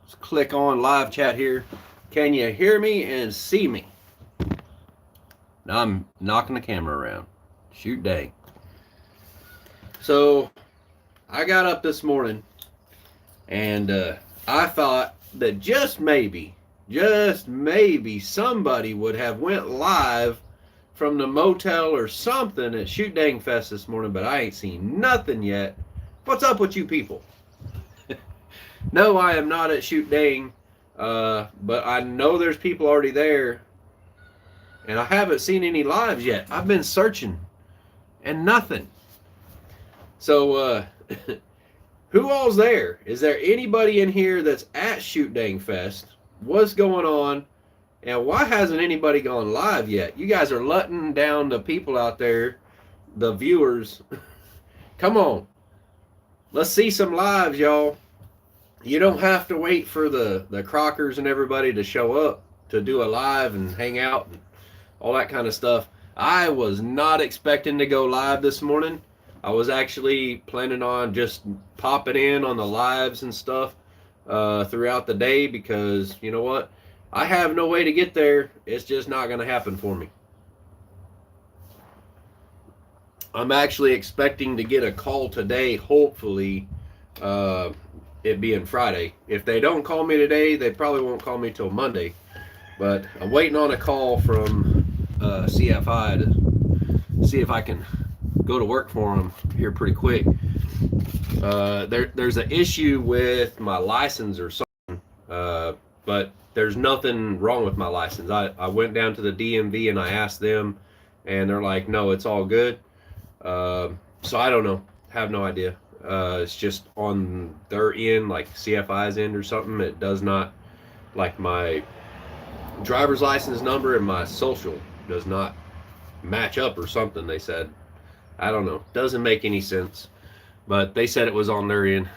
Let's click on live chat here. Can you hear me and see me? Now I'm knocking the camera around. Shoot dang. So I got up this morning and I thought that just maybe somebody would have went live from the motel or something at Shootdang Fest this morning, but I ain't seen nothing yet. What's up with you people? No, I am not at Shootdang, but I know there's people already there, and I haven't seen any lives yet. I've been searching, and nothing. So, who all's there? Is there anybody in here that's at Shootdang Fest? What's going on? And why hasn't anybody gone live yet? You guys are letting down the people out there, the viewers. Come on. Let's see some lives, y'all. You don't have to wait for the Crockers and everybody to show up to do a live and hang out and all that kind of stuff. I was not expecting to go live this morning. I was actually planning on just popping in on the lives and stuff throughout the day because, you know what? I have no way to get there. It's just not going to happen for me. I'm actually expecting to get a call today, hopefully, it being Friday. If they don't call me today, they probably won't call me till Monday. But I'm waiting on a call from CFI to see if I can go to work for them here pretty quick. There's an issue with my license or something, but there's nothing wrong with my license. I went down to the DMV and I asked them, and they're like, no, it's all good. So I don't know. Have no idea. It's just on their end, like CFI's end or something. It does not, like my driver's license number and my social does not match up or something, they said. I don't know. Doesn't make any sense. But they said it was on their end.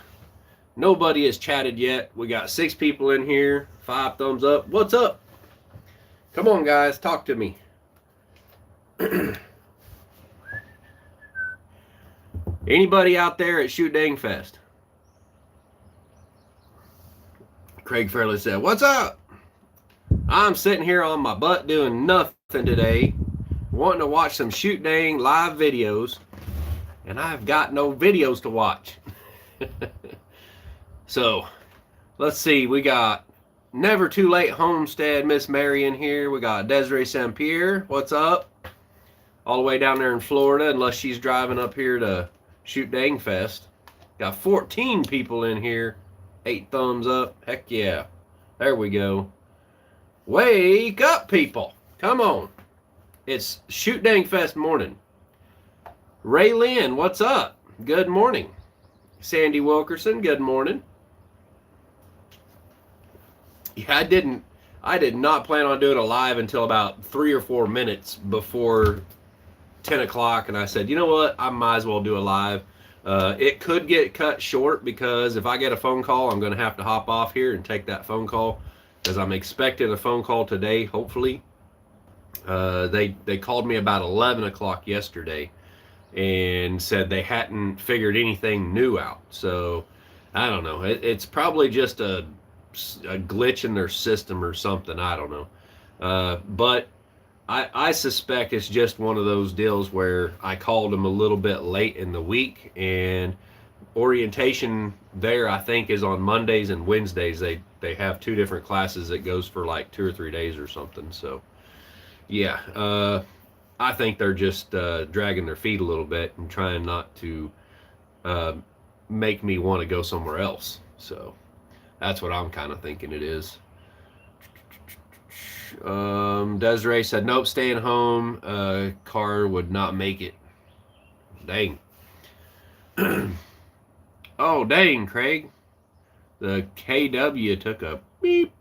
Nobody has chatted yet. We got 6 people in here. 5 thumbs up. What's up? Come on, guys. Talk to me. Anybody out there at Shootdang Fest? Craig Fairley said, what's up? I'm sitting here on my butt doing nothing today, wanting to watch some Shootdang live videos, and I've got no videos to watch. So, let's see. We got Never Too Late Homestead, Miss Mary in here. We got Desiree St. Pierre. What's up? All the way down there in Florida, unless she's driving up here to Shootdang Fest. Got 14 people in here. 8 thumbs up. Heck yeah. There we go. Wake up, people. Come on. It's Shootdang Fest morning. Ray Lynn, what's up? Good morning. Sandy Wilkerson, good morning. Yeah, I did not plan on doing a live until about 3 or 4 minutes before 10 o'clock, and I said, you know what, I might as well do a live. It could get cut short because if I get a phone call, I'm going to have to hop off here and take that phone call because I'm expecting a phone call today, hopefully. They called me about 11 o'clock yesterday and said they hadn't figured anything new out. So, I don't know. It's probably just a glitch in their system or something. I don't know. But I suspect it's just one of those deals where I called them a little bit late in the week, and orientation there I think is on Mondays and Wednesdays. They have 2 different classes that goes for like 2 or 3 days or something. So yeah, I think they're just dragging their feet a little bit and trying not to make me want to go somewhere else. So that's what I'm kind of thinking it is. Desiree said, nope, staying home. Car would not make it. Dang. Oh, dang, Craig. The KW took a beep.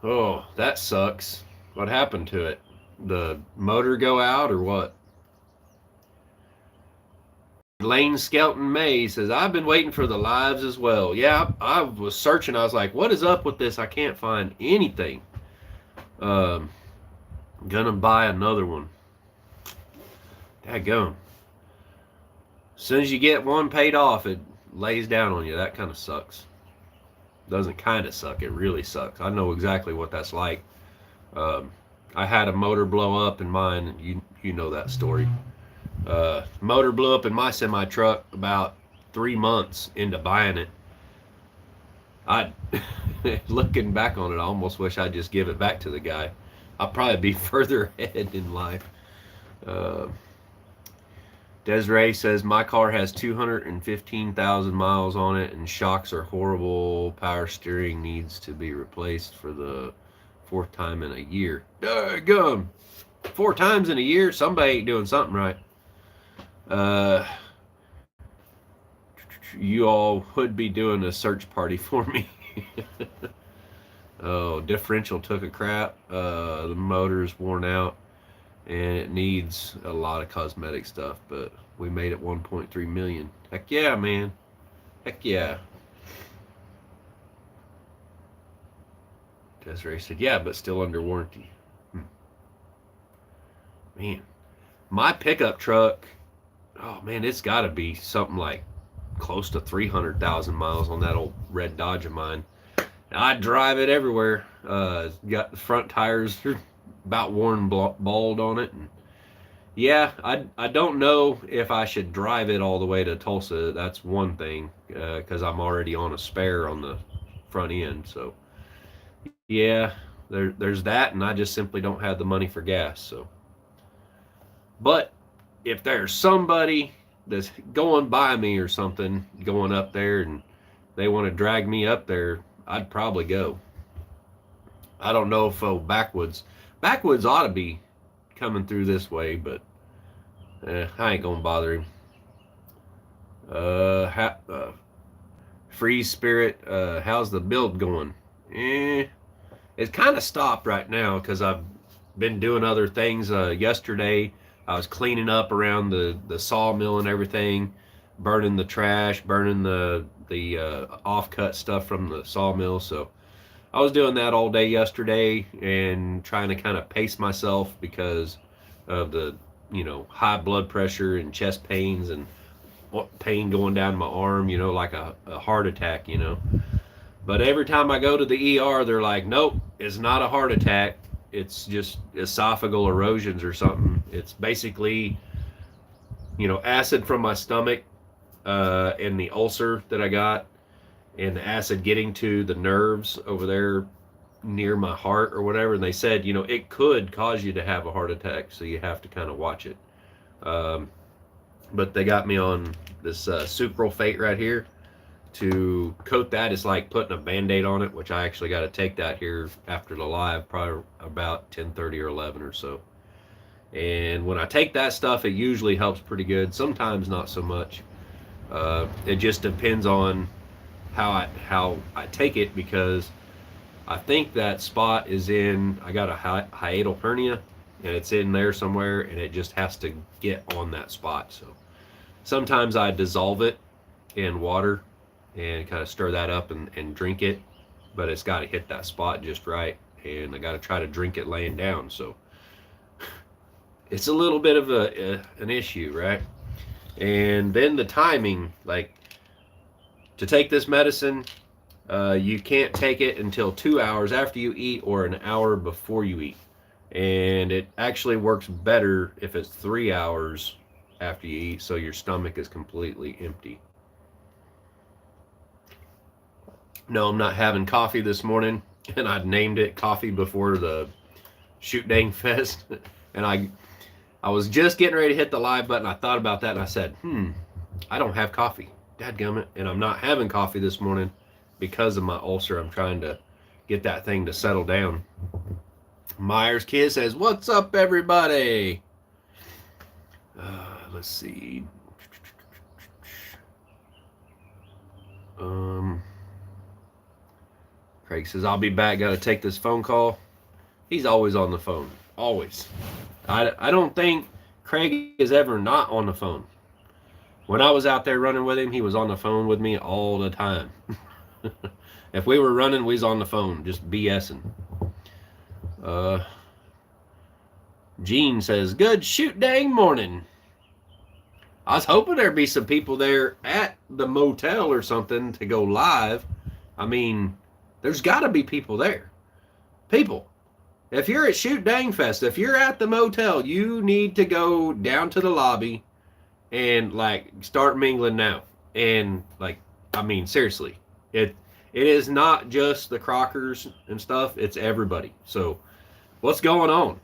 Oh, that sucks. What happened to it? The motor go out or what? Lane Skelton May says, I've been waiting for the lives as well. Yeah, I was searching. I was like, what is up with this? I can't find anything. Gonna buy another one. Daggone. As soon as you get one paid off, it lays down on you. That kind of sucks. doesn't kind of suck. It really sucks. I know exactly what that's like. I had a motor blow up in mine. You know that story. Motor blew up in my semi truck about 3 months into buying it. I, looking back on it, I almost wish I'd just give it back to the guy. I'll probably be further ahead in life. Desiree says, my car has 215,000 miles on it and shocks are horrible. Power steering needs to be replaced for the 4th time in a year. Gum. 4 times in a year? Somebody ain't doing something right. You all would be doing a search party for me. Oh, differential took a crap. The motor's worn out and it needs a lot of cosmetic stuff, but we made it 1.3 million. Heck yeah, man. Heck yeah. Desiree said, yeah, but still under warranty. Man, my pickup truck, oh man, it's got to be something like close to 300,000 miles on that old red Dodge of mine. I drive it everywhere. Got the front tires about worn bald on it. And yeah, I don't know if I should drive it all the way to Tulsa. That's one thing, because I'm already on a spare on the front end. So yeah, there's that, and I just simply don't have the money for gas. So, but if there's somebody that's going by me or something, going up there, and they want to drag me up there, I'd probably go. I don't know if backwoods ought to be coming through this way, but I ain't gonna bother him. Free Spirit, how's the build going? It's kind of stopped right now because I've been doing other things. Yesterday I was cleaning up around the sawmill and everything, burning the trash, burning the offcut stuff from the sawmill. So I was doing that all day yesterday and trying to kind of pace myself because of the high blood pressure and chest pains and pain going down my arm, like a heart attack, But every time I go to the ER, they're like, nope, it's not a heart attack. It's just esophageal erosions or something. It's basically, acid from my stomach and the ulcer that I got, and the acid getting to the nerves over there near my heart or whatever. And they said, it could cause you to have a heart attack, so you have to kind of watch it. But they got me on this sucralfate right here to coat that. It's like putting a band-aid on it, which I actually got to take that here after the live, probably about 10:30 or 11 or so. And when I take that stuff, it usually helps pretty good. Sometimes not so much. It just depends on how I take it, because I think that spot is I got a hiatal hernia, and it's in there somewhere, and it just has to get on that spot. So sometimes I dissolve it in water and kind of stir that up and drink it, but it's got to hit that spot just right, and I got to try to drink it laying down. So it's a little bit of an issue, right? And then the timing, like to take this medicine, you can't take it until 2 hours after you eat or an hour before you eat. And it actually works better if it's 3 hours after you eat, so your stomach is completely empty. No, I'm not having coffee this morning, and I'd named it coffee before the Shootdang Fest. And I was just getting ready to hit the live button. I thought about that, and I said, I don't have coffee. Dadgummit. And I'm not having coffee this morning because of my ulcer. I'm trying to get that thing to settle down. Myers Kid says, what's up, everybody? Let's see. Craig says, I'll be back. Got to take this phone call. He's always on the phone. Always. I don't think Craig is ever not on the phone. When I was out there running with him, he was on the phone with me all the time. If we were running, we was on the phone, just BSing. Gene says, good Shootdang morning. I was hoping there'd be some people there at the motel or something to go live. I mean, there's got to be people there. People. If you're at Shootdang Fest, if you're at the motel, you need to go down to the lobby and like start mingling now. And like, I mean, seriously, it is not just the Crockers and stuff. It's everybody. So, what's going on?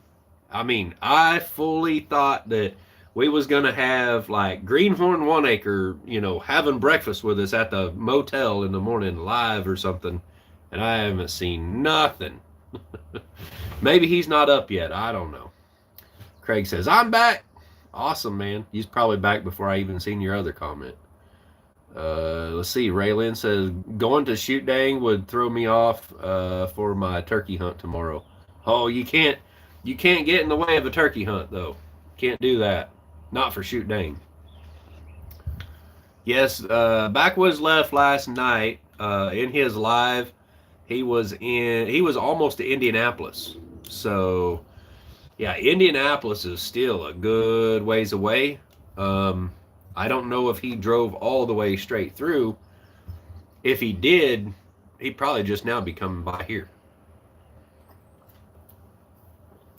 I mean, I fully thought that we was gonna have like Greenhorn One Acre, having breakfast with us at the motel in the morning live or something, and I haven't seen nothing. Maybe he's not up yet. I don't know. Craig says, I'm back. Awesome, man. He's probably back before I even seen your other comment. Let's see. Raylyn says, going to Shootdang would throw me off for my turkey hunt tomorrow. Oh, you can't get in the way of a turkey hunt, though. Can't do that. Not for Shootdang. Yes, Backwoods left last night. In his live, he was almost to Indianapolis. So, yeah, Indianapolis is still a good ways away. I don't know if he drove all the way straight through. If he did, he'd probably just now be coming by here.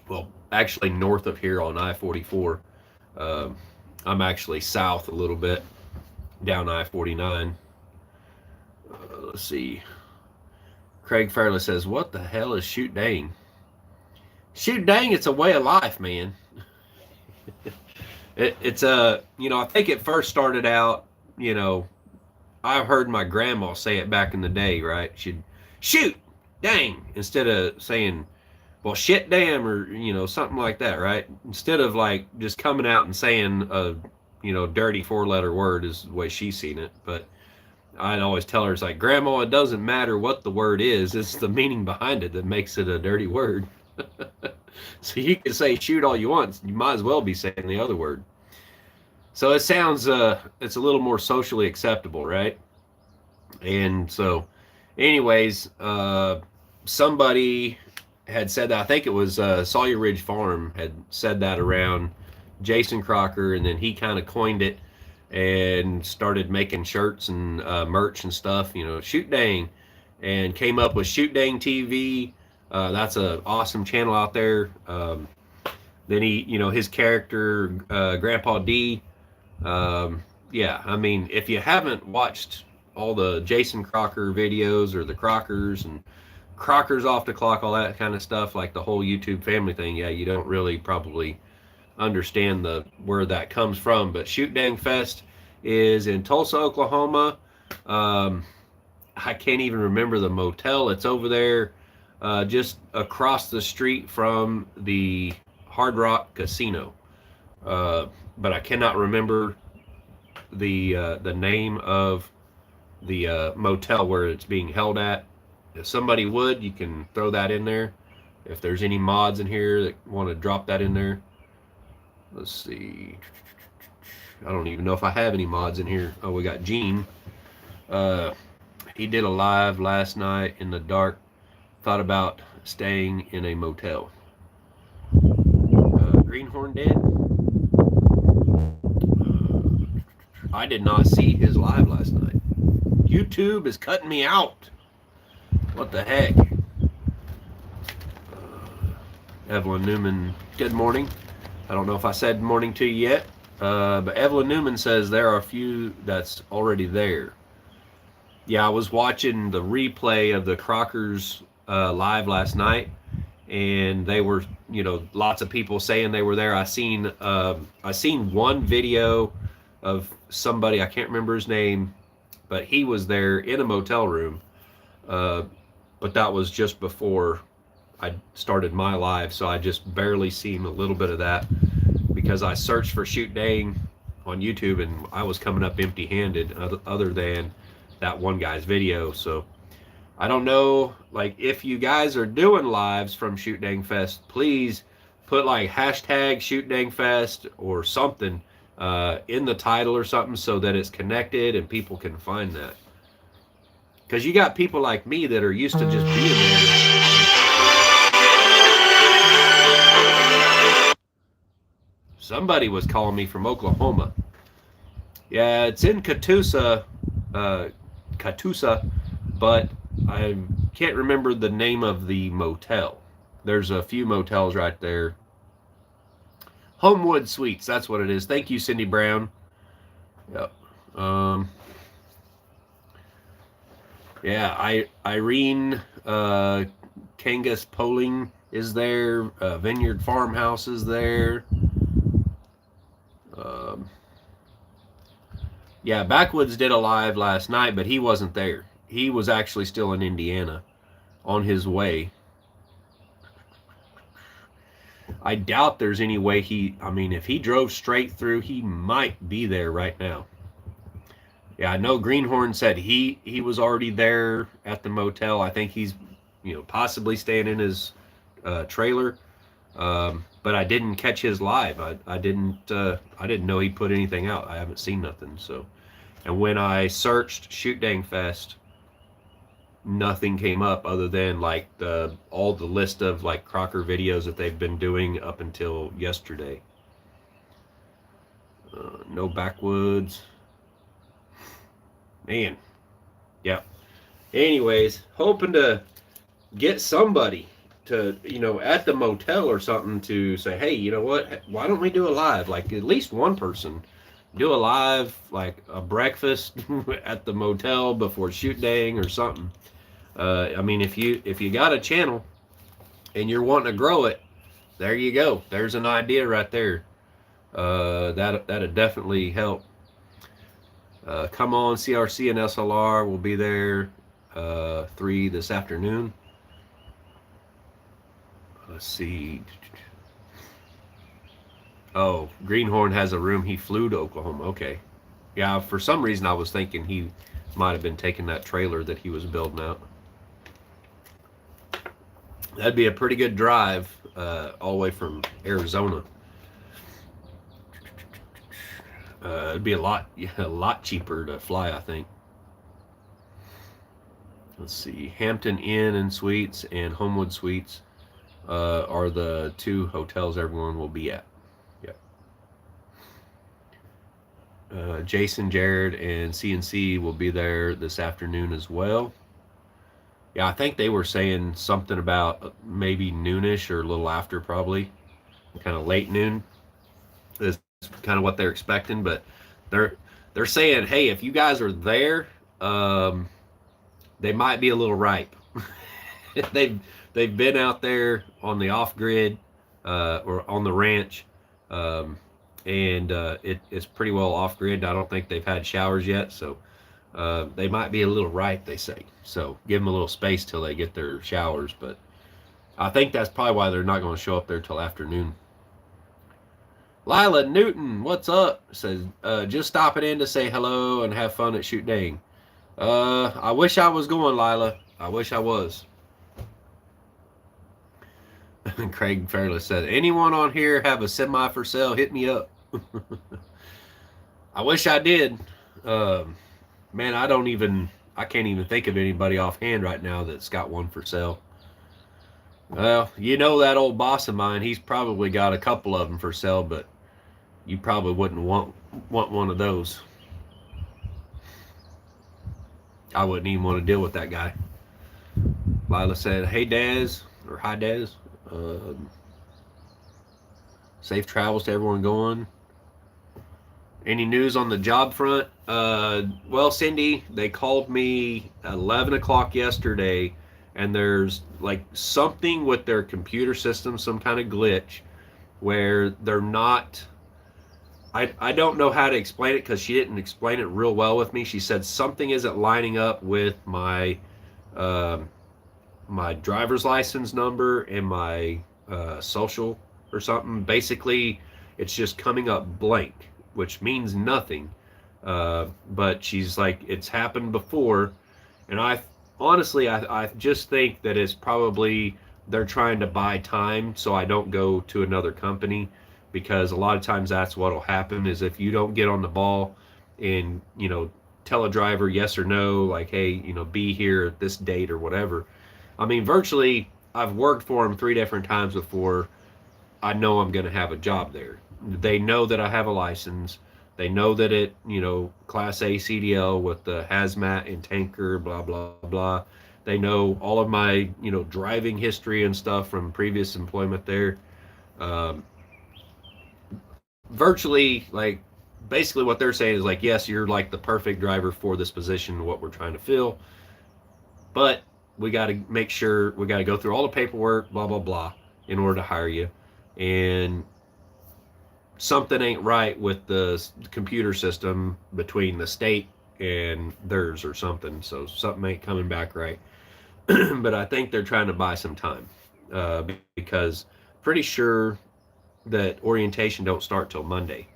Well, actually north of here on I-44. I'm actually south a little bit, down I-49. Let's see. Craig Fairley says, what the hell is Shootdang? Shootdang, it's a way of life, man. It's I think it first started out, I've heard my grandma say it back in the day, right? She'd shoot, dang, instead of saying, well, shit, damn, or, something like that, right? Instead of like just coming out and saying a, dirty 4-letter word is the way she's seen it. But I'd always tell her, it's like, Grandma, it doesn't matter what the word is. It's the meaning behind it that makes it a dirty word. So you can say shoot all you want. You might as well be saying the other word. So it sounds, it's a little more socially acceptable, right? And so, anyways, somebody had said that. I think it was Sawyer Ridge Farm had said that around Jason Crocker, and then he kind of coined it and started making shirts and merch and stuff, Shootdang, and came up with Shootdang TV. That's an awesome channel out there. Then he, his character, Grandpa D. Yeah, I mean, if you haven't watched all the Jason Crocker videos or the Crockers and Crockers Off the Clock, all that kind of stuff, like the whole YouTube family thing, yeah, you don't really probably understand where that comes from. But Shootdang Fest is in Tulsa, Oklahoma. I can't even remember the motel. It's over there, just across the street from the Hard Rock Casino. But I cannot remember the name of the motel where it's being held at. If somebody would, you can throw that in there. If there's any mods in here that want to drop that in there. Let's see. I don't even know if I have any mods in here. Oh, we got Gene. He did a live last night in the dark. Thought about staying in a motel. Greenhorn did. I did not see his live last night. YouTube is cutting me out. What the heck? Evelyn Newman, good morning. I don't know if I said morning to you yet, but Evelyn Newman says there are a few that's already there. Yeah, I was watching the replay of the Crockers live last night, and they were, lots of people saying they were there. I seen one video of somebody, I can't remember his name, but he was there in a motel room. But that was just before I started my live, so I just barely seen a little bit of that because I searched for Shootdang on YouTube and I was coming up empty-handed other than that one guy's video. So I don't know, like, if you guys are doing lives from Shootdang Fest, please put like hashtag Shootdang Fest or something in the title or something so that it's connected and people can find that. Because you got people like me that are used to just being there. Somebody was calling me from Oklahoma. Yeah, it's in Catoosa, but I can't remember the name of the motel. There's a few motels right there. Homewood Suites, that's what it is. Thank you, Cindy Brown. Yep. Yeah, Irene Kangas Poling is there. Vineyard Farmhouse is there. Yeah, Backwoods did a live last night, but he wasn't there. He was actually still in Indiana on his way. I doubt there's any way if he drove straight through, he might be there right now. Yeah, I know Greenhorn said he was already there at the motel. I think he's, possibly staying in his trailer. But I didn't catch his live. I didn't know he put anything out. I haven't seen nothing. So, and when I searched Shootdang Fest, nothing came up other than like all the list of like Crocker videos that they've been doing up until yesterday. No Backwoods. Man, yeah. Anyways, hoping to get somebody to, at the motel or something to say, hey, you know what? Why don't we do a live? Like at least one person do a live, like a breakfast at the motel before Shootdang or something. If you got a channel and you're wanting to grow it, there you go. There's an idea right there. That'd definitely help. Come on, CRC and SLR will be there 3 this afternoon. Let's see. Oh, Greenhorn has a room. He flew to Oklahoma. Okay. Yeah, for some reason I was thinking he might have been taking that trailer that he was building out. That'd be a pretty good drive all the way from Arizona. It'd be a lot cheaper to fly, I think. Let's see. Hampton Inn and Suites and Homewood Suites are the 2 hotels everyone will be at. Yep. Jason, Jared, and CNC will be there this afternoon as well. Yeah, I think they were saying something about maybe noonish or a little after, probably kind of late noon. Is kind of what they're expecting, but they're saying, hey, if you guys are there, they might be a little ripe. they've been out there on the off grid or on the ranch, and it's pretty well off grid. I don't think they've had showers yet, so they might be a little ripe, they say. So give them a little space till they get their showers, but I think that's probably why they're not going to show up there till afternoon. Lila Newton, what's up? Says, just stopping in to say hello and have fun at Shootdang. I wish I was going, Lila. I wish I was. Craig Fairless said, anyone on here have a semi for sale? Hit me up. I wish I did. Man, I can't even think of anybody offhand right now that's got one for sale. Well, that old boss of mine, he's probably got a couple of them for sale, but you probably wouldn't want one of those. I wouldn't even want to deal with that guy. Lila said, hey, Daz, or hi, Daz. Safe travels to everyone going. Any news on the job front? Well, Cindy, they called me 11 o'clock yesterday, and there's like something with their computer system, some kind of glitch, where they're not... I don't know how to explain it because she didn't explain it real well with me. She said something isn't lining up with my my driver's license number and my social or something. Basically, it's just coming up blank, which means nothing. But she's like, it's happened before. And I just think that it's probably they're trying to buy time so I don't go to another company. Because a lot of times that's what will happen is if you don't get on the ball and, tell a driver yes or no, like, hey, be here at this date or whatever. I mean, virtually, I've worked for them 3 different times before. I know I'm going to have a job there. They know that I have a license. They know that Class A CDL with the hazmat and tanker, blah, blah, blah. They know all of my, driving history and stuff from previous employment there. Um, Virtually, like, basically what they're saying is like, yes, you're like the perfect driver for this position, what we're trying to fill, but we got to make sure we got to go through all the paperwork, blah blah blah, in order to hire you, and something ain't right with the computer system between the state and theirs or something. So something ain't coming back right. But I think they're trying to buy some time, because pretty sure that orientation don't start till Monday.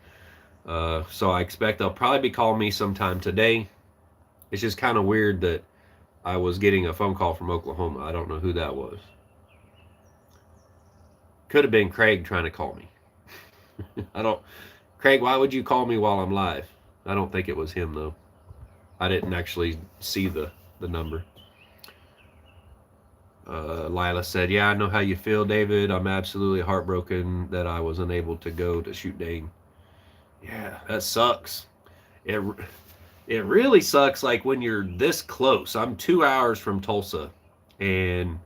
So I expect they'll probably be calling me sometime today. It's just kind of weird that I was getting a phone call from Oklahoma. I don't know who that was. Could have been Craig trying to call me. I don't. Craig, why would you call me while I'm live? I don't think it was him though. I didn't actually see the number. Lila said, "Yeah, I know how you feel, David. I'm absolutely heartbroken that I was unable to go to Shootdang. Yeah, that sucks. It it really sucks. Like when you're this close. I'm 2 hours from Tulsa, and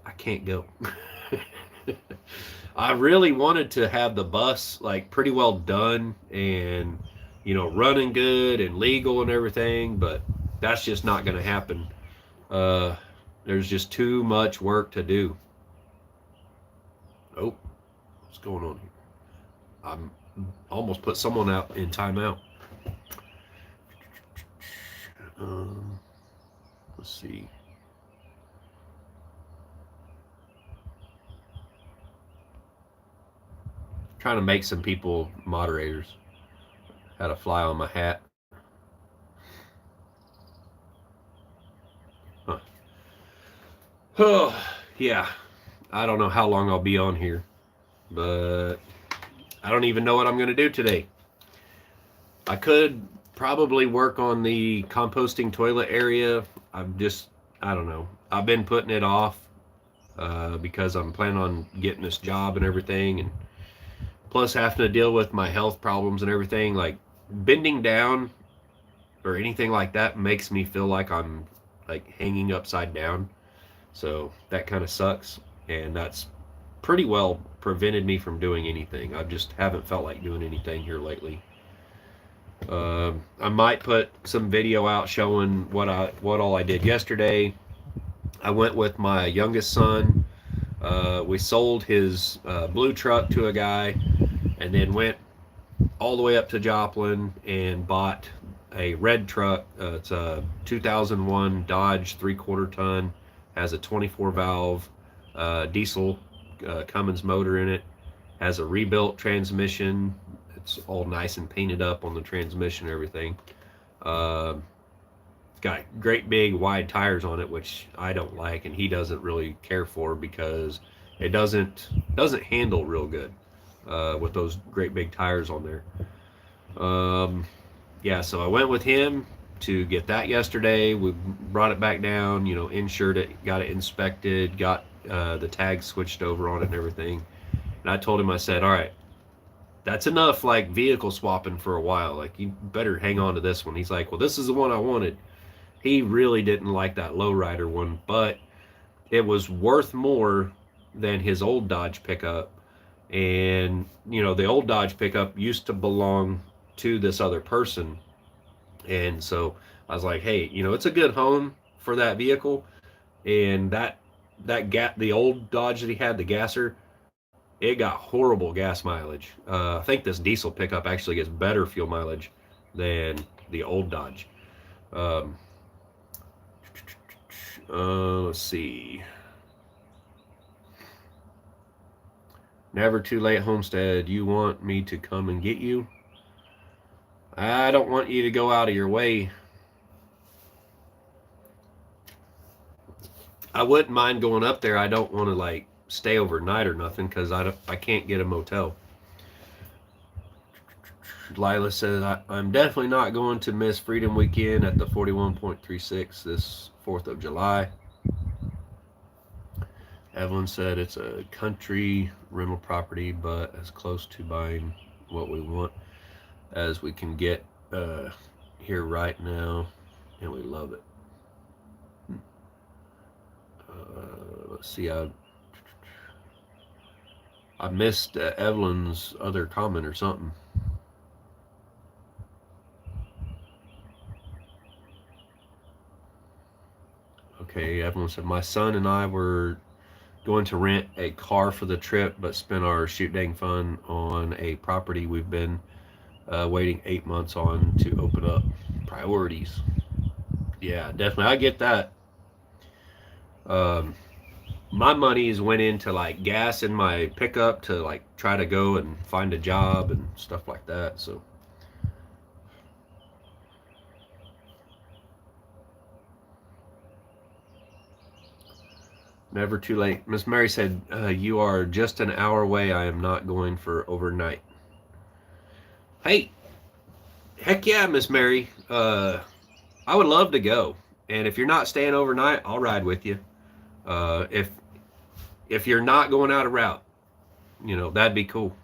I can't go. I really wanted to have the bus like pretty well done and running good and legal and everything, but that's just not going to happen. There's just too much work to do. Oh, what's going on here? I'm almost put someone out in timeout. Let's see. Trying to make some people moderators. Had a fly on my hat. Huh. Oh, yeah. I don't know how long I'll be on here, but I don't even know what I'm going to do today. I could probably work on the composting toilet area. I don't know. I've been putting it off because I'm planning on getting this job and everything, and plus having to deal with my health problems and everything. Like bending down or anything like that makes me feel like I'm like hanging upside down. So that kind of sucks, and that's pretty well prevented me from doing anything. I just haven't felt like doing anything here lately. I might put some video out showing what all I did yesterday. I went with my youngest son. We sold his blue truck to a guy, and then went all the way up to Joplin and bought a red truck. It's a 2001 Dodge 3/4 ton. Has a 24 valve diesel Cummins motor in it. Has a rebuilt transmission. It's all nice and painted up on the transmission and everything. It's got great big wide tires on it, which I don't like, and he doesn't really care for because it doesn't handle real good with those great big tires on there. Yeah, so I went with him to get that yesterday. We brought it back down, insured it, got it inspected, got the tags switched over on it and everything. And I told him, I said, all right, that's enough like vehicle swapping for a while. Like you better hang on to this one. He's like, well, this is the one I wanted. He really didn't like that lowrider one, but it was worth more than his old Dodge pickup. And the old Dodge pickup used to belong to this other person, and so I was like, hey, it's a good home for that vehicle. And the old Dodge that he had, the gasser, it got horrible gas mileage. I think this diesel pickup actually gets better fuel mileage than the old Dodge. Let's see. Never too late, Homestead. You want me to come and get you? I don't want you to go out of your way. I wouldn't mind going up there. I don't want to like stay overnight or nothing because I can't get a motel. Lila says, I'm definitely not going to miss Freedom Weekend at the 41.36 this 4th of July. Evelyn said it's a country rental property, but as close to buying what we want as we can get here right now, and we love it. Let's see. I missed Evelyn's other comment or something. Okay, Evelyn said, my son and I were going to rent a car for the trip, but spent our Shootdang fund on a property we've been waiting 8 months on to open up. Priorities. Yeah, definitely. I get that. My monies went into like gas in my pickup to like try to go and find a job and stuff like that. So never too late. Miss Mary said, you are just an hour away. I am not going for overnight. Hey, heck yeah, Miss Mary. I would love to go. And if you're not staying overnight, I'll ride with you. If you're not going out of route, you know, that'd be cool.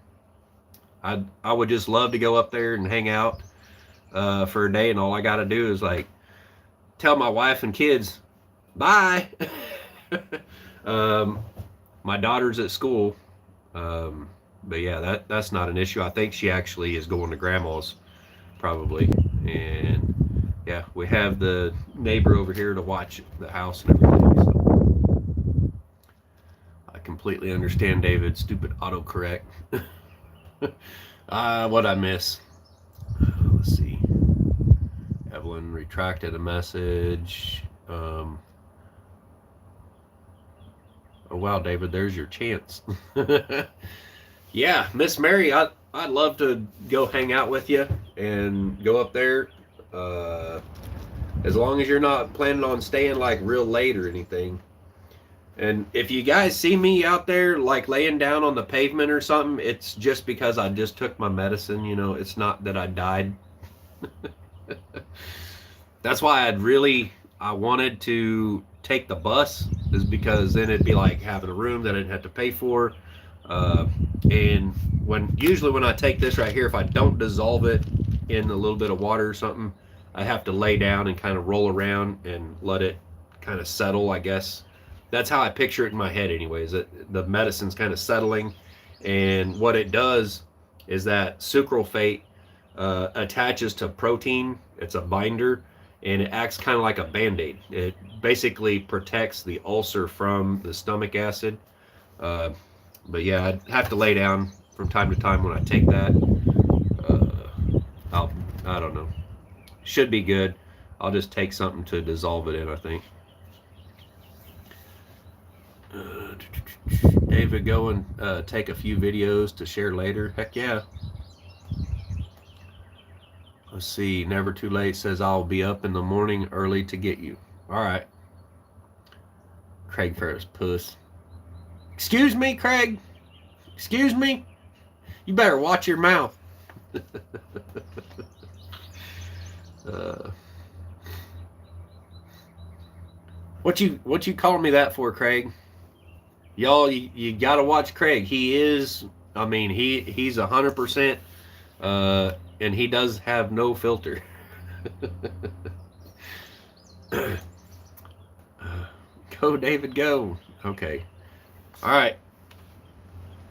I would just love to go up there and hang out for a day, and all I got to do is like tell my wife and kids, bye. My daughter's at school, but yeah, that's not an issue. I think she actually is going to grandma's probably, and yeah, we have the neighbor over here to watch the house and everything. So I completely understand David. Stupid autocorrect. What I miss? Let's see. Evelyn retracted a message. Oh wow, David, there's your chance. Yeah, Miss Mary, I'd love to go hang out with you and go up there. As long as you're not planning on staying like real late or anything. And if you guys see me out there like laying down on the pavement or something, it's just because I just took my medicine, you know, it's not that I died. That's why I wanted to take the bus, is because then it'd be like having a room that I didn't have to pay for. And usually when I take this right here, if I don't dissolve it in a little bit of water or something, I have to lay down and kind of roll around and let it kind of settle, I guess. That's how I picture it in my head anyways. The medicine's kind of settling, and what it does is that sucralfate attaches to protein. It's a binder, and it acts kind of like a Band-Aid. It basically protects the ulcer from the stomach acid. But yeah, I'd have to lay down from time to time when I take that. I don't know. Should be good. I'll just take something to dissolve it in, I think. David, go and take a few videos to share later. Heck yeah. Let's see. Never Too Late says, I'll be up in the morning early to get you. All right. Craig Ferris, puss. Excuse me, Craig. Excuse me. You better watch your mouth. What you calling me that for, Craig? Y'all, you gotta watch Craig. He is, I mean, he's 100%, and he does have no filter. Go, David, go. Okay. All right.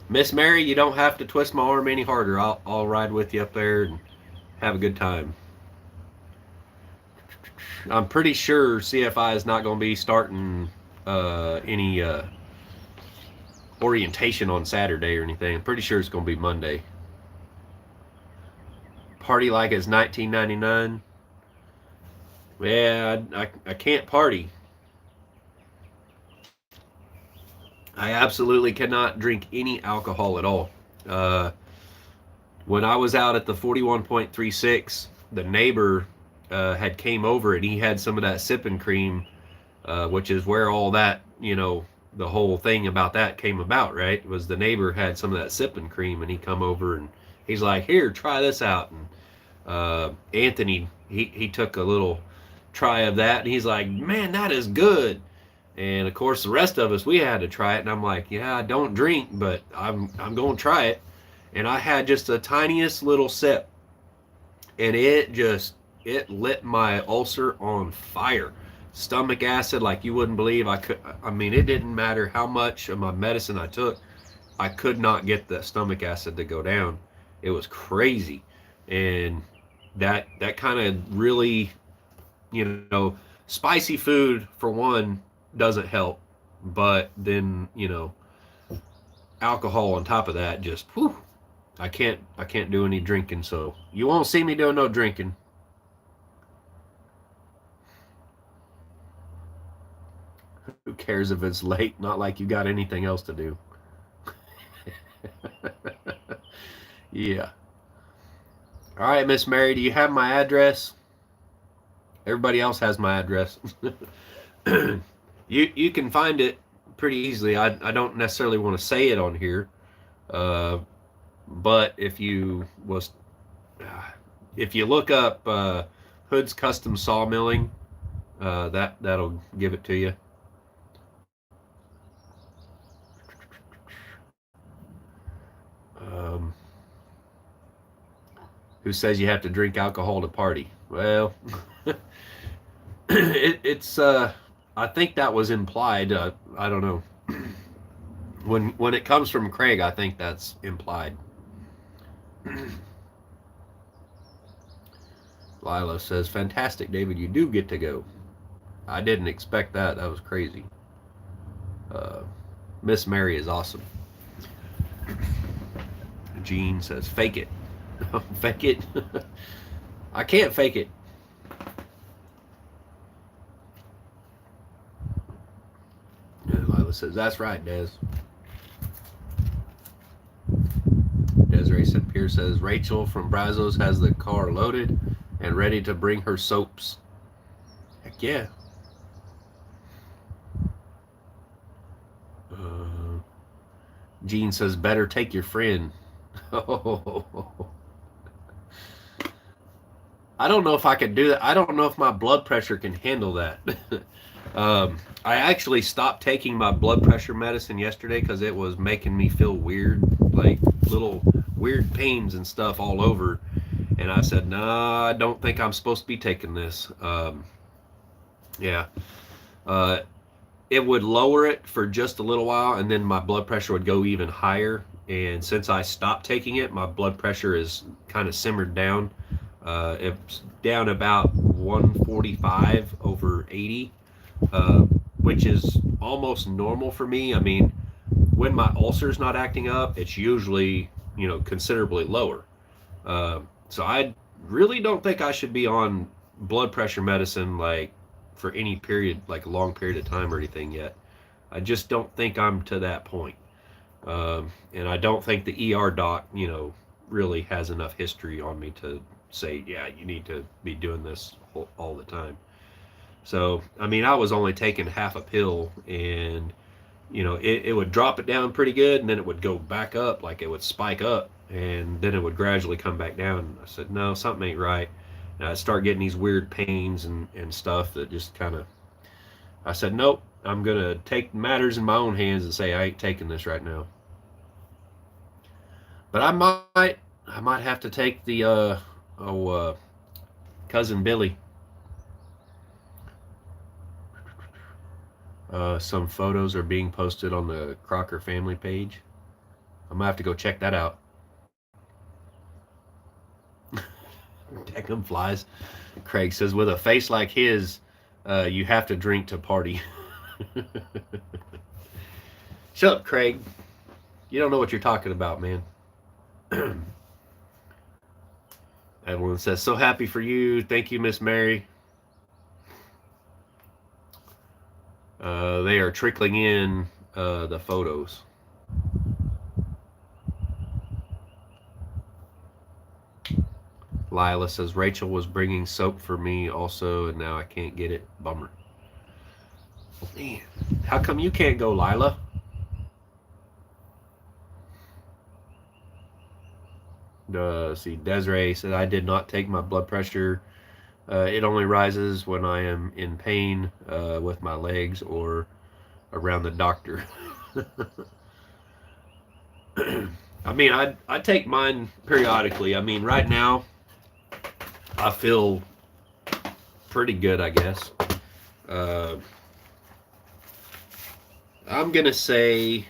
Miss Mary, you don't have to twist my arm any harder. I'll ride with you up there and have a good time. I'm pretty sure CFI is not going to be starting any orientation on Saturday or anything. I'm pretty sure it's going to be Monday. Party like it's 1999. Yeah, I can't party. I absolutely cannot drink any alcohol at all. When I was out at the 41.36, the neighbor had came over and he had some of that sipping cream, which is where all that, you know, the whole thing about that came about, right? Was the neighbor had some of that sipping cream and he come over and he's like, here, try this out. And Anthony, he took a little try of that and he's like, man, that is good. And of course the rest of us, we had to try it, and I'm like, yeah, I don't drink, but I'm going to try it. And I had just the tiniest little sip, and it lit my ulcer on fire. stomach acid like you wouldn't believe. I mean, it didn't matter how much of my medicine I took. I could not get the stomach acid to go down. It was crazy. And that kind of really, spicy food for one doesn't help, but then, alcohol on top of that just whew, I can't do any drinking, so you won't see me doing no drinking. Who cares if it's late? Not like you got anything else to do. Yeah. All right, Miss Mary, do you have my address? Everybody else has my address. You can find it pretty easily. I don't necessarily want to say it on here, but if you look up Hood's Custom Sawmilling, that'll give it to you. Who says you have to drink alcohol to party? Well, it's I think that was implied. I don't know. When it comes from Craig, I think that's implied. Lila says, fantastic, David, you do get to go. I didn't expect that. That was crazy. Miss Mary is awesome. Jean says, fake it. Fake it? I can't fake it. And Lila says, that's right, Des. Desiree St. Pierre says, Rachel from Brazos has the car loaded and ready to bring her soaps. Heck yeah. Jean says, better take your friend. I don't know if I could do that. I don't know if my blood pressure can handle that. I actually stopped taking my blood pressure medicine yesterday because it was making me feel weird, like little weird pains and stuff all over. And I said, no, I don't think I'm supposed to be taking this. Yeah. It would lower it for just a little while, and then my blood pressure would go even higher. And since I stopped taking it, my blood pressure is kind of simmered down. It's down about 145 over 80, which is almost normal for me. I mean, when my ulcer's not acting up, it's usually, considerably lower. So I really don't think I should be on blood pressure medicine like for any period, like a long period of time or anything yet. I just don't think I'm to that point. And I don't think the ER doc, really has enough history on me to say, yeah, you need to be doing this all the time. So, I mean, I was only taking half a pill, and, it would drop it down pretty good, and then it would go back up, like it would spike up, and then it would gradually come back down. I said, no, something ain't right. And I'd start getting these weird pains and stuff that just kind of, I said, nope, I'm going to take matters in my own hands and say, I ain't taking this right now. But I might have to take the, Cousin Billy. Some photos are being posted on the Crocker family page. I'm gonna have to go check that out. Deckham flies. Craig says, with a face like his, you have to drink to party. Shut up, Craig. You don't know what you're talking about, man. Evelyn says, so happy for you. Thank you, Miss Mary. They are trickling in the photos. Lila says, Rachel was bringing soap for me also, and now I can't get it. Bummer. Man, how come you can't go, Lila? See, Desiree said, I did not take my blood pressure. It only rises when I am in pain with my legs or around the doctor. I mean, I take mine periodically. I mean, right now, I feel pretty good, I guess. Uh, I'm gonna say,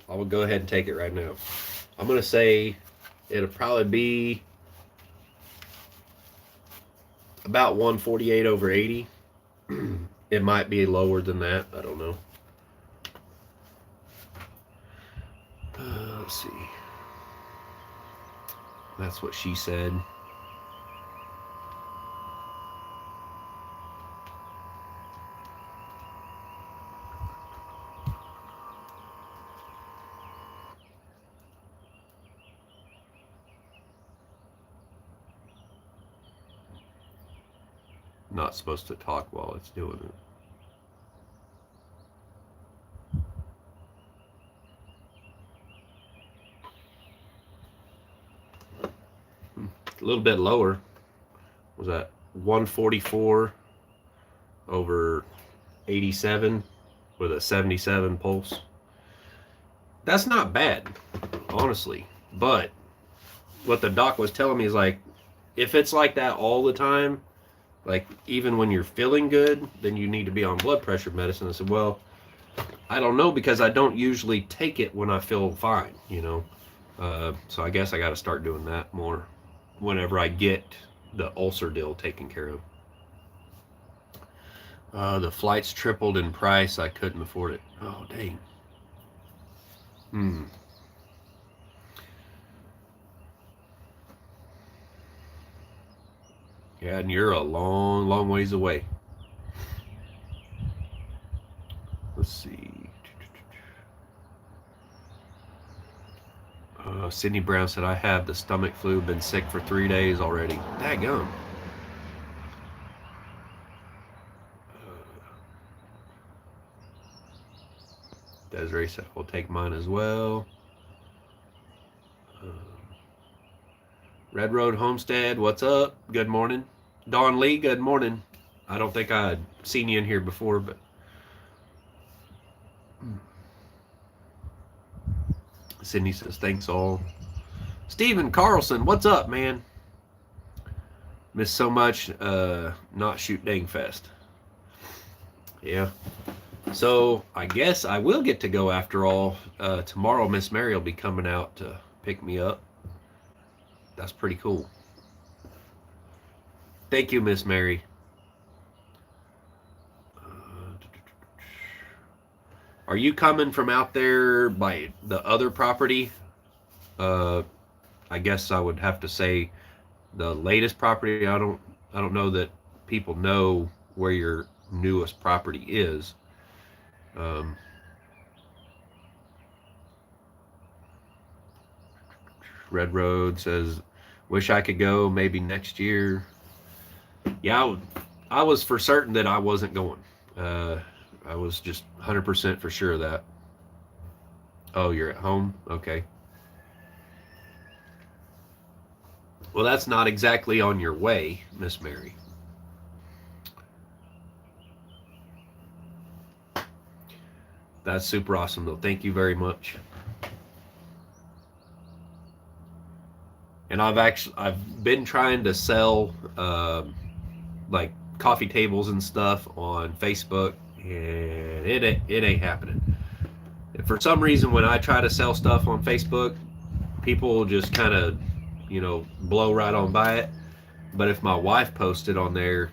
I will go ahead and take it right now. I'm gonna say it'll probably be about 148 over 80. It might be lower than that. I don't know. Let's see. That's what she said. Not supposed to talk while it's doing it. A little bit lower. Was that 144 over 87 with a 77 pulse? That's not bad, honestly. But what the doc was telling me is like, if it's like that all the time, like even when you're feeling good, then you need to be on blood pressure medicine. I said, well, I don't know, because I don't usually take it when I feel fine, you know. So I guess I got to start doing that more whenever I get the ulcer deal taken care of. The flights tripled in price. I couldn't afford it. Oh, dang. Yeah, and you're a long, long ways away. Let's see. Sydney Brown said, I have the stomach flu, been sick for 3 days already. Daggum. Desiree said, I'll take mine as well. Red Road Homestead, what's up? Good morning. Dawn Lee, good morning. I don't think I had seen you in here before, but Sydney says, thanks all. Stephen Carlson, what's up, man? Missed so much, not Shootdang Fest. Yeah. So I guess I will get to go after all. Tomorrow, Miss Mary will be coming out to pick me up. That's pretty cool. Thank you, Miss Mary. Are you coming from out there by the other property? I guess I would have to say the latest property. I don't know that people know where your newest property is. Red Road says, wish I could go maybe next year. Yeah, I was for certain that I wasn't going. I was just 100% for sure of that. Oh, you're at home? Okay. Well, that's not exactly on your way, Miss Mary. That's super awesome, though. Thank you very much. And I've been trying to sell like coffee tables and stuff on Facebook, and it ain't happening. And for some reason, when I try to sell stuff on Facebook, people just kind of, blow right on by it. But if my wife posted on there,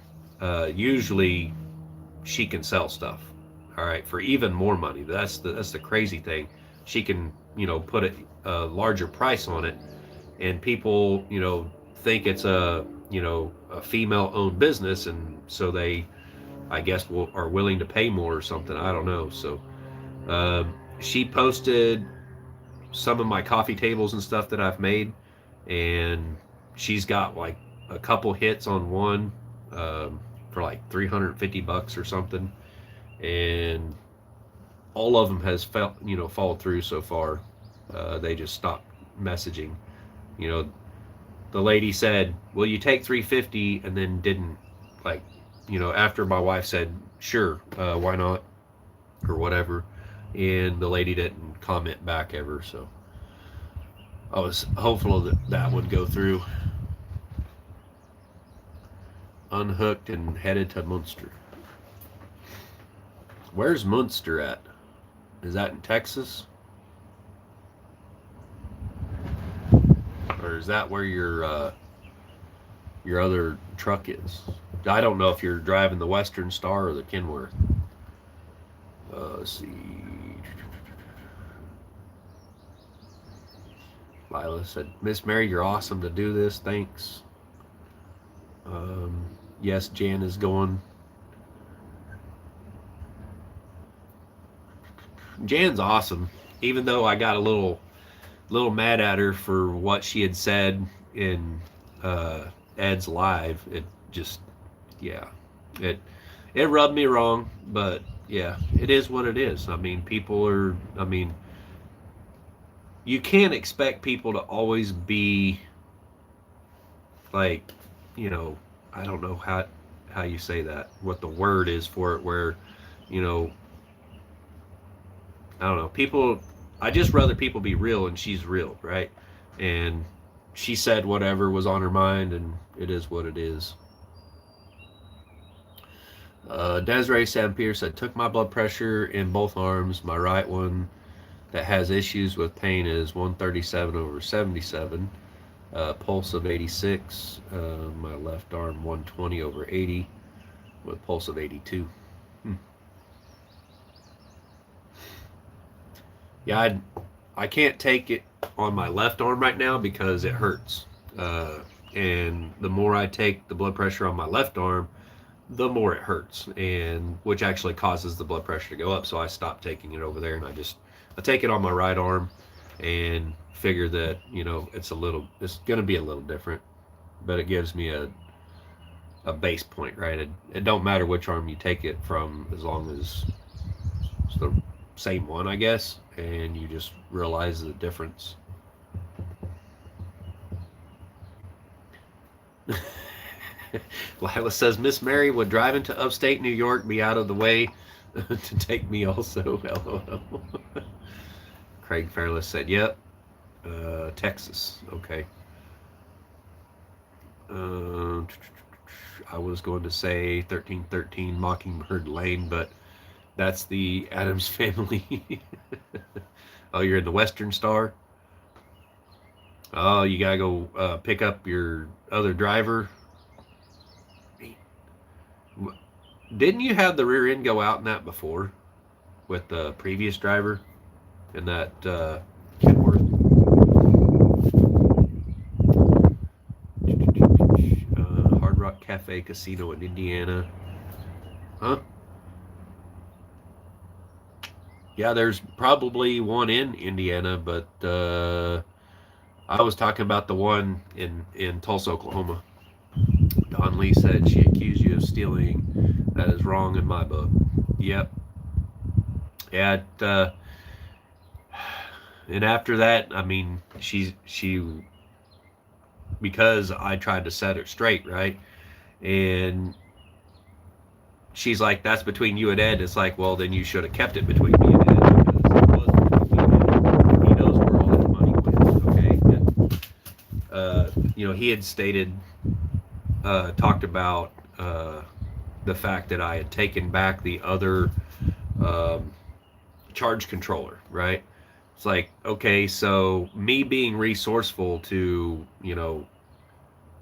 usually she can sell stuff, all right, for even more money. That's the crazy thing. She can, put a larger price on it, and people, think it's a female-owned business, and so they, I guess, are willing to pay more or something. I don't know. So she posted some of my coffee tables and stuff that I've made, and she's got like a couple hits on one for like $350 or something, and all of them has followed through so far. They just stopped messaging. The lady said, will you take $350, and then didn't, like, after my wife said sure, why not, or whatever, and the lady didn't comment back ever. So I was hopeful that would go through. Unhooked and headed to Munster. Where's Munster at? Is that in Texas? Or is that where your other truck is? I don't know if you're driving the Western Star or the Kenworth. Let's see. Lila said, Miss Mary, you're awesome to do this. Thanks. Yes, Jan is going. Jan's awesome. Even though I got a little mad at her for what she had said in Ed's live, it just, yeah, it rubbed me wrong. But yeah, it is what it is. I mean, you can't expect people to always be like, I don't know how you say that, what the word is for it, where, I don't know, people, I just rather people be real, and she's real, right? And she said whatever was on her mind, and it is what it is. Desiree Sampier said, took my blood pressure in both arms. My right one that has issues with pain is 137/77. Pulse of 86. My left arm 120/80 with pulse of 82. Yeah, I can't take it on my left arm right now because it hurts. And the more I take the blood pressure on my left arm, the more it hurts, and which actually causes the blood pressure to go up. So I stopped taking it over there, and I take it on my right arm and figure that, it's going to be a little different, but it gives me a base point, right? It don't matter which arm you take it from, as long as it's the same one, I guess, and you just realize the difference. Lila says, Miss Mary, would driving to upstate New York be out of the way to take me also? LOL. Craig Fairless said, yep. Texas. Okay. I was going to say 1313 Mockingbird Lane, but that's the Addams Family. Oh, you're in the Western Star? Oh, you gotta go pick up your other driver? Didn't you have the rear end go out in that before with the previous driver in that Kenworth? Hard Rock Cafe Casino in Indiana. Huh? Yeah, there's probably one in Indiana, but I was talking about the one in Tulsa, Oklahoma. Don Lee said she accused you of stealing. That is wrong in my book. Yep. Yeah. And after that, I mean, she because I tried to set her straight, right? And she's like, that's between you and Ed. It's like, well, then you should have kept it between me and Ed, because it was between me and Ed. He knows where all that money went, okay? And, he had stated, talked about the fact that I had taken back the other charge controller, right? It's like, okay, so me being resourceful to,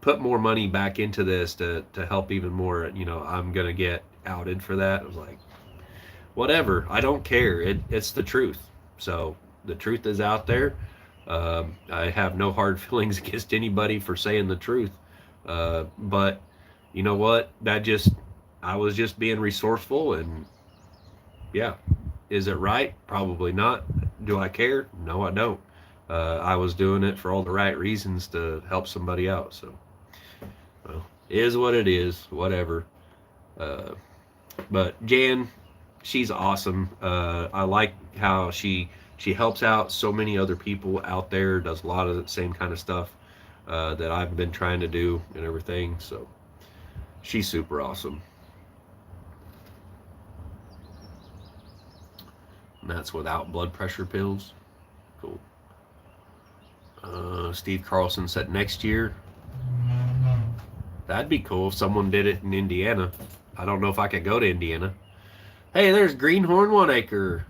put more money back into this to help even more, I'm going to get outed for that. I was like, whatever, I don't care. It's the truth. So the truth is out there. I have no hard feelings against anybody for saying the truth. But you know what? I was just being resourceful, and yeah. Is it right? Probably not. Do I care? No, I don't. I was doing it for all the right reasons to help somebody out. So, well, it is what it is. Whatever. But Jan, she's awesome. I like how she helps out so many other people out there. Does a lot of the same kind of stuff that I've been trying to do and everything. So, she's super awesome. And that's without blood pressure pills. Cool. Steve Carlson said next year. That'd be cool if someone did it in Indiana. I don't know if I could go to Indiana. Hey, there's Greenhorn 1 Acre.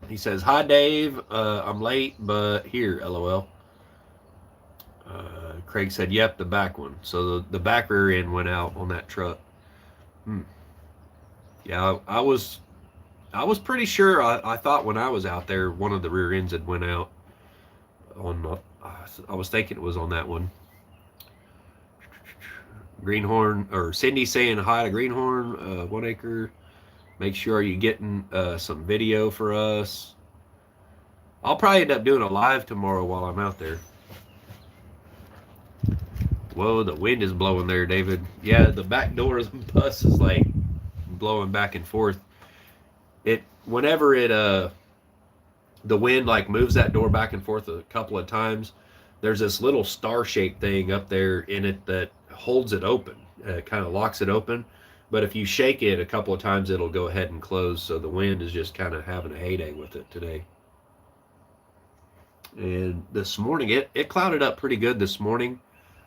He says, "Hi, Dave. I'm late, but here, lol." Craig said, "Yep, the back one." So the back rear end went out on that truck. Hmm. Yeah, I was pretty sure. I thought when I was out there, one of the rear ends had went out. I was thinking it was on that one. Greenhorn or Cindy saying hi to Greenhorn 1 Acre. Make sure you're getting some video for us. I'll probably end up doing a live tomorrow while I'm out there. Whoa, the wind is blowing there, David. Yeah, the back door of the bus is like blowing back and forth. Whenever the wind like moves that door back and forth a couple of times, there's this little star-shaped thing up there in it that holds it open. It kind of locks it open. But if you shake it a couple of times, it'll go ahead and close. So the wind is just kind of having a heyday with it today. And this morning, it clouded up pretty good this morning.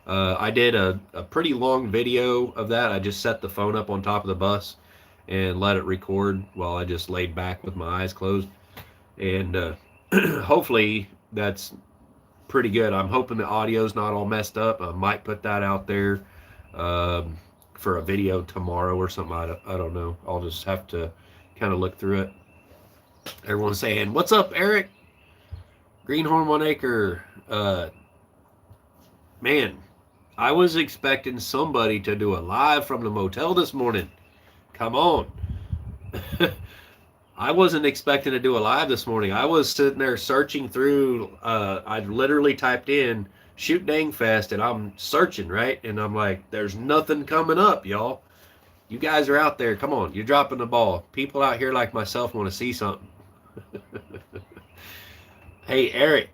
I did a pretty long video of that. I just set the phone up on top of the bus and let it record while I just laid back with my eyes closed. And hopefully that's pretty good. I'm hoping the audio's not all messed up. I might put that out there for a video tomorrow or something. I don't know. I'll just have to kind of look through it. Everyone's saying, "What's up, Eric?" Greenhorn 1 Acre. Man, I was expecting somebody to do a live from the motel this morning. Come on. I wasn't expecting to do a live this morning. I was sitting there searching through. I literally typed in Shootdang Fest, and I'm searching, right? And I'm like, there's nothing coming up, y'all. You guys are out there. Come on, you're dropping the ball. People out here like myself want to see something. Hey, Eric,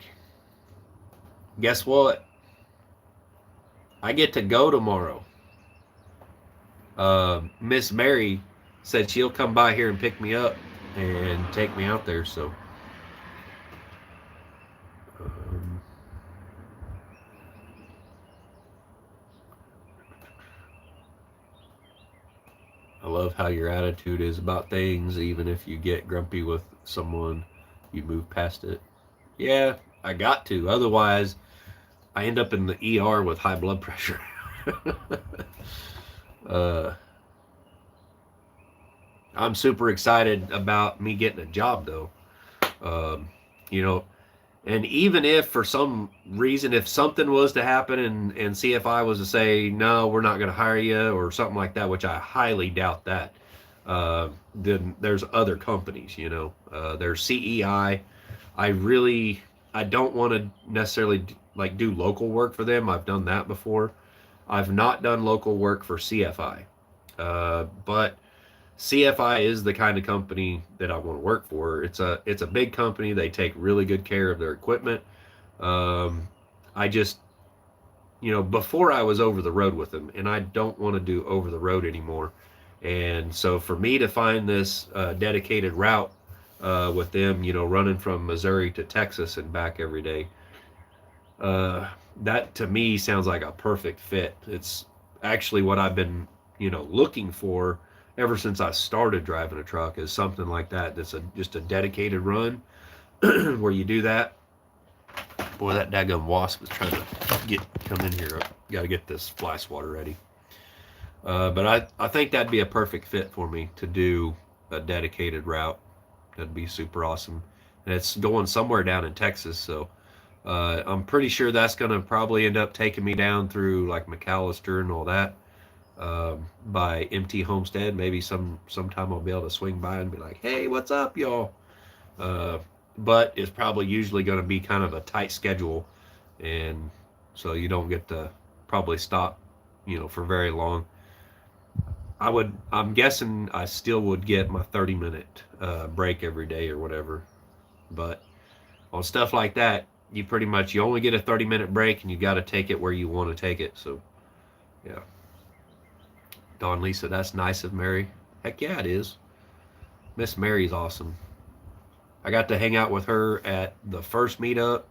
guess what? I get to go tomorrow. Miss Mary said she'll come by here and pick me up and take me out there, so I love how your attitude is about things. Even if you get grumpy with someone, you move past it. Yeah, I got to. Otherwise, I end up in the ER with high blood pressure. I'm super excited about me getting a job, though. You know, and even if for some reason, if something was to happen and CFI was to say, "No, we're not going to hire you," or something like that, which I highly doubt that, then there's other companies, there's CEI. I don't want to necessarily like do local work for them. I've done that before. I've not done local work for CFI. But CFI is the kind of company that I want to work for. It's a big company. They take really good care of their equipment. I just, before I was over the road with them, and I don't want to do over the road anymore. And so for me to find this dedicated route with them, running from Missouri to Texas and back every day, that to me sounds like a perfect fit. It's actually what I've been, looking for ever since I started driving a truck, is something like that. That's just a dedicated run where you do that. Boy, that daggum wasp is trying to come in here. Got to get this fly swatter ready. But I think that'd be a perfect fit for me to do a dedicated route. That'd be super awesome. And it's going somewhere down in Texas, so I'm pretty sure that's going to probably end up taking me down through like McAllister and all that, by MT Homestead. Maybe sometime I'll be able to swing by and be like, "Hey, what's up, y'all?" But it's probably usually going to be kind of a tight schedule, and so you don't get to probably stop, for very long. I'm guessing I still would get my 30-minute break every day or whatever. But on stuff like that, you only get a 30-minute break, and you got to take it where you want to take it. So, yeah. Dawn Lisa, that's nice of Mary. Heck yeah, it is. Miss Mary's awesome. I got to hang out with her at the first meetup,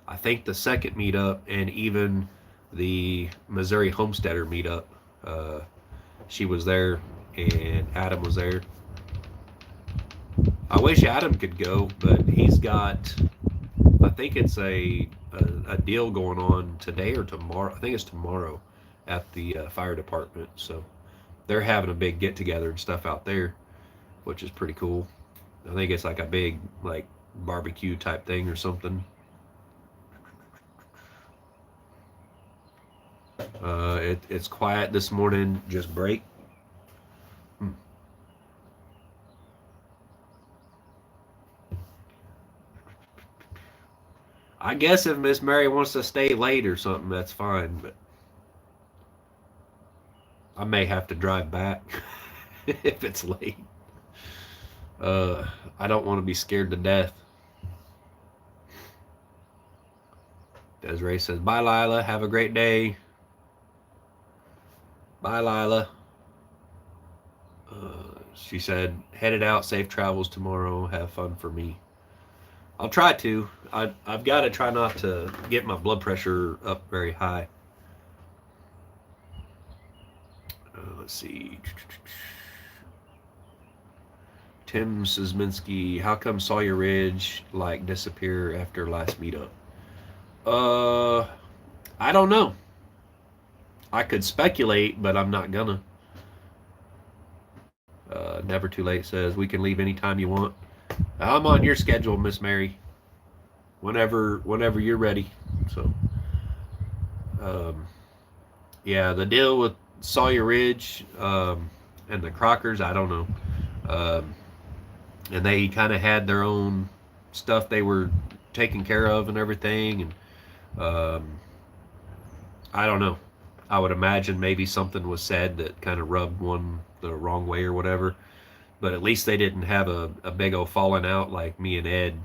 I think the second meetup, and even the Missouri Homesteader meetup. She was there, and Adam was there. I wish Adam could go, but he's got, I think it's a deal going on today or tomorrow. I think it's tomorrow at the fire department. So they're having a big get together and stuff out there, which is pretty cool. I think it's like a big like barbecue type thing or something. It's quiet this morning. Just break. Hmm. I guess if Miss Mary wants to stay late or something, that's fine. But I may have to drive back if it's late. Uh, I don't want to be scared to death. Desiree says, "Bye, Lila. Have a great day." Bye, Lila. She said, "Headed out. Safe travels tomorrow. Have fun for me." I'll try to. I've got to try not to get my blood pressure up very high. Let's see. Tim Szymanski, how come Sawyer Ridge like disappear after last meetup? Uh, I don't know. I could speculate, but I'm not gonna. Never Too Late says we can leave anytime you want. I'm on your schedule, Miss Mary. Whenever you're ready. So, um, yeah, the deal with Sawyer Ridge and the Crockers, I don't know. Um, and they kind of had their own stuff they were taking care of and everything, and I don't know. I would imagine maybe something was said that kind of rubbed one the wrong way or whatever. But at least they didn't have a big old falling out like me and Ed.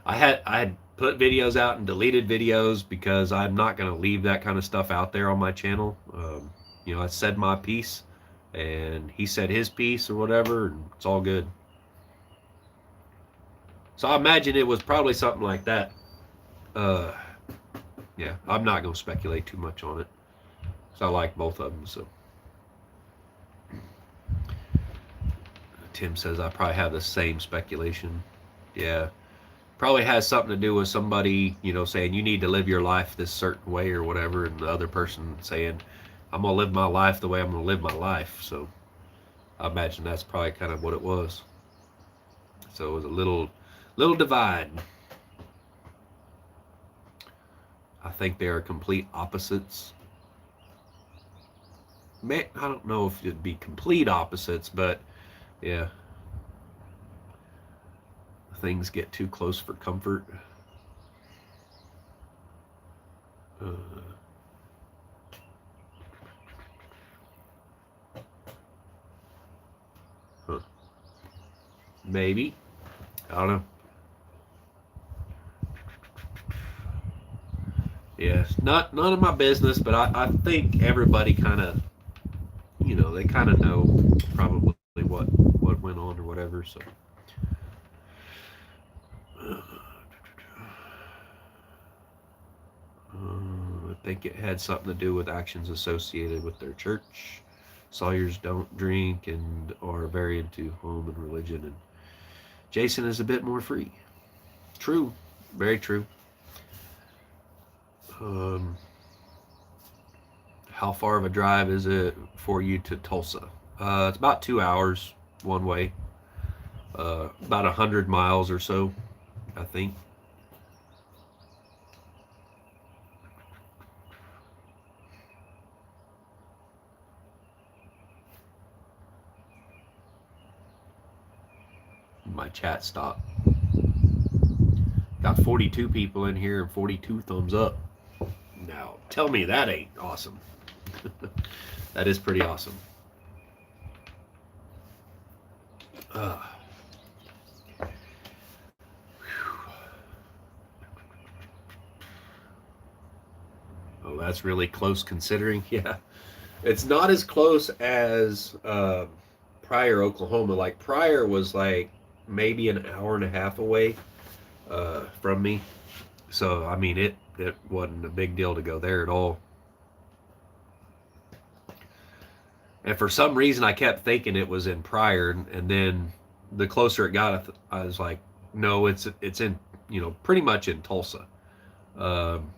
I had put videos out and deleted videos because I'm not going to leave that kind of stuff out there on my channel. I said my piece, and he said his piece or whatever, and it's all good. So I imagine it was probably something like that. Uh, yeah, I'm not going to speculate too much on it. So I like both of them. So Tim says I probably have the same speculation. Yeah, probably has something to do with somebody, saying you need to live your life this certain way or whatever, and the other person saying I'm gonna live my life the way I'm gonna live my life. So I imagine that's probably kind of what it was. So it was a little divide. I think they are complete opposites. I don't know if it'd be complete opposites, but yeah, things get too close for comfort. Uh, huh. Maybe. I don't know. Yeah, not none of my business, but I think everybody kind of, they kind of know probably what went on or whatever. So I think it had something to do with actions associated with their church. Sawyers don't drink and are very into home and religion, and Jason is a bit more free. True, very true. Um, how far of a drive is it for you to Tulsa? It's about 2 hours one way, about 100 miles or so, I think. My chat stopped. Got 42 people in here and 42 thumbs up. Now, tell me that ain't awesome. That is pretty awesome. Uh, oh, that's really close considering. Yeah. It's not as close as Pryor, Oklahoma. Like, Pryor was like maybe an hour and a half away from me. So, I mean, it wasn't a big deal to go there at all. And for some reason, I kept thinking it was in Pryor, and then the closer it got, I was like, no, it's in, pretty much in Tulsa. Um,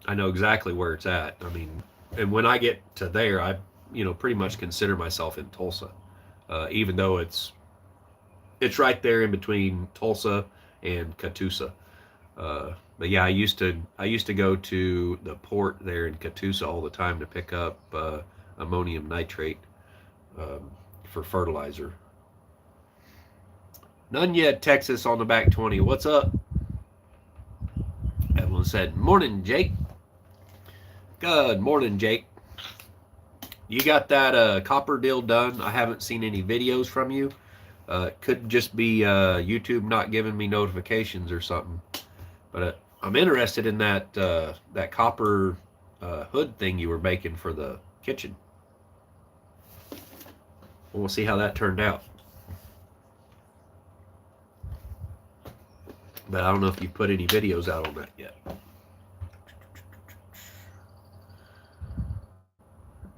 I know exactly where it's at. I mean, and when I get to there, I, pretty much consider myself in Tulsa, even though it's right there in between Tulsa and Catoosa. But yeah, I used to go to the port there in Catoosa all the time to pick up ammonium nitrate for fertilizer. None yet, Texas on the back 20. What's up? Evelyn said, morning, Jake. Good morning, Jake. You got that copper deal done? I haven't seen any videos from you. It could just be YouTube not giving me notifications or something. But I'm interested in that copper hood thing you were making for the kitchen. We'll see how that turned out. But I don't know if you put any videos out on that yet.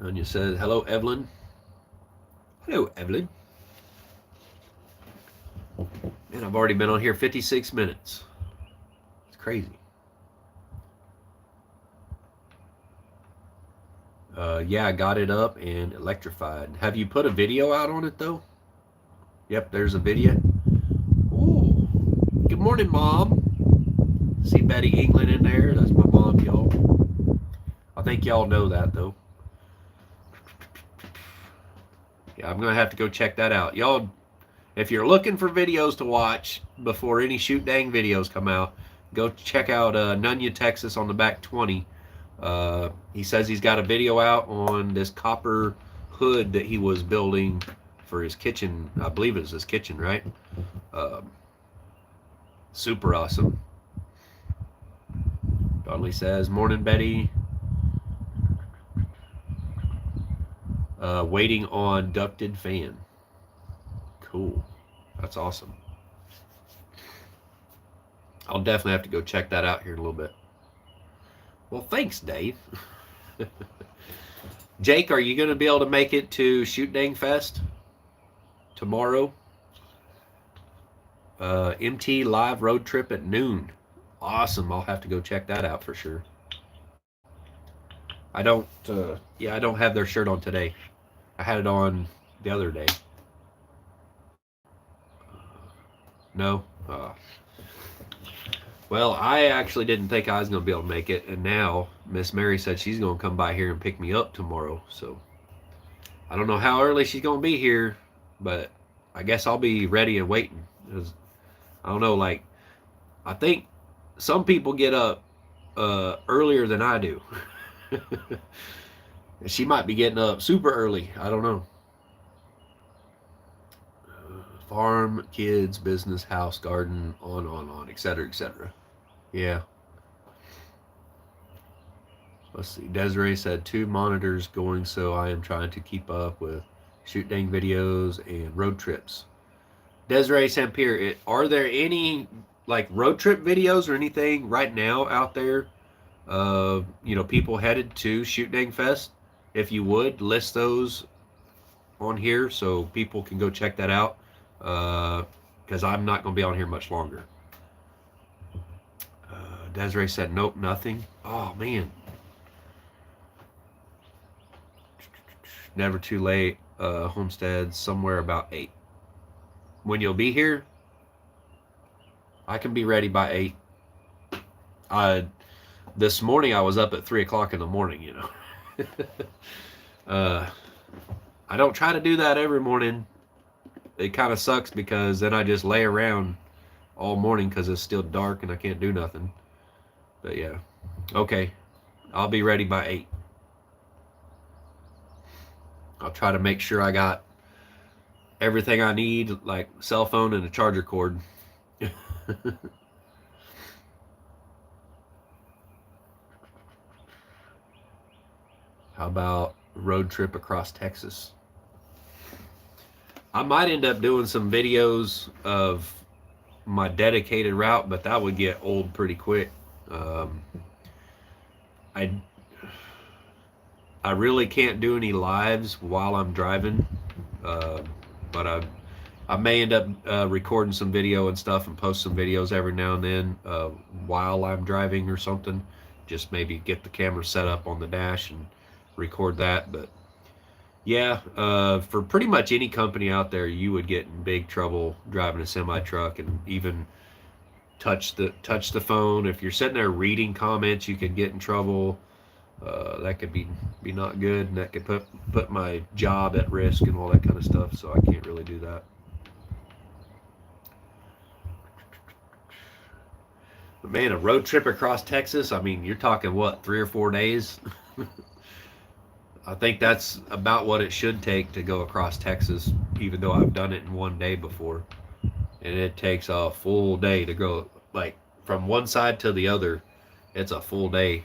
Anya says, hello, Evelyn. Hello, Evelyn. Man, I've already been on here 56 minutes. It's crazy. Yeah, I got it up and electrified. Have you put a video out on it, though? Yep, there's a video. Ooh. Good morning, Mom. See Betty England in there? That's my mom, y'all. I think y'all know that, though. Yeah, I'm going to have to go check that out. Y'all, if you're looking for videos to watch before any Shootdang videos come out, go check out Nunya, Texas on the back 20. He says he's got a video out on this copper hood that he was building for his kitchen. I believe it was his kitchen, right? Super awesome. Donnelly says, morning, Betty. Waiting on ducted fan. Cool. That's awesome. I'll definitely have to go check that out here in a little bit. Well, thanks, Dave. Jake, are you going to be able to make it to Shootdang Fest tomorrow? MT live road trip at noon. Awesome. I'll have to go check that out for sure. I don't have their shirt on today. I had it on the other day. No? Well, I actually didn't think I was going to be able to make it, and now Miss Mary said she's going to come by here and pick me up tomorrow, so I don't know how early she's going to be here, but I guess I'll be ready and waiting. I don't know, like, I think some people get up earlier than I do. She might be getting up super early. I don't know. Farm, kids, business, house, garden, on, etc., etc. Yeah. Let's see. Desiree said 2 monitors going, so I am trying to keep up with Shootdang videos and road trips. Desiree Sampier, are there any like road trip videos or anything right now out there? People headed to Shootdang Fest. If you would list those on here so people can go check that out. Because I'm not going to be on here much longer. Desiree said, nope, nothing. Oh, man. Never too late. Homestead, somewhere about 8. When you'll be here, I can be ready by 8. This morning I was up at 3 o'clock in the morning, I don't try to do that every morning. It kind of sucks because then I just lay around all morning because it's still dark and I can't do nothing. But yeah. Okay. I'll be ready by 8. I'll try to make sure I got everything I need, like cell phone and a charger cord. How about road trip across Texas? I might end up doing some videos of my dedicated route, but that would get old pretty quick. I really can't do any lives while I'm driving, but I may end up recording some video and stuff and post some videos every now and then while I'm driving or something. Just maybe get the camera set up on the dash and record that. But yeah, for pretty much any company out there, you would get in big trouble driving a semi truck and even touch the phone. If you're sitting there reading comments, you could get in trouble. That could be not good, and that could put my job at risk and all that kind of stuff. So I can't really do that. But man, a road trip across Texas, I mean, you're talking what, 3 or 4 days? I think that's about what it should take to go across Texas, even though I've done it in one day before. And it takes a full day to go, like, from one side to the other. It's a full day.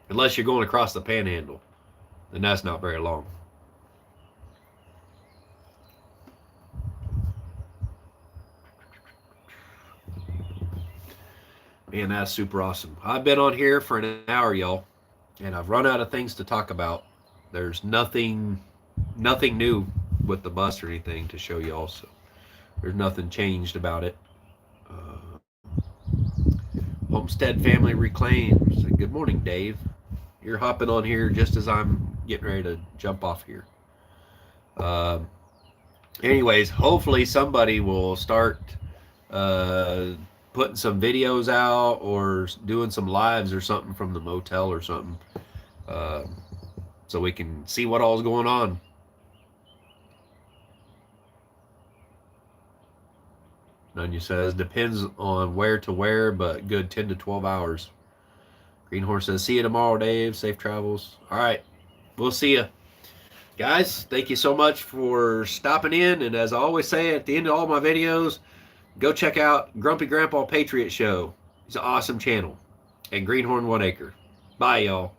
Unless you're going across the panhandle. Then that's not very long. Man, that's super awesome. I've been on here for an hour, y'all, and I've run out of things to talk about. There's nothing new with the bus or anything to show y'all, so there's nothing changed about it. Homestead Family Reclaimed. Good morning, Dave. You're hopping on here just as I'm getting ready to jump off here. Anyways, hopefully somebody will start putting some videos out or doing some lives or something from the motel or something, so we can see what all's going on. Nunya says, depends on where to where, but good 10 to 12 hours. Green Horse says, see you tomorrow, Dave. Safe travels. All right. We'll see you. Guys, thank you so much for stopping in. And as I always say at the end of all my videos, go check out Grumpy Grandpa Patriot Show. It's an awesome channel. And Greenhorn 1 Acre. Bye, y'all.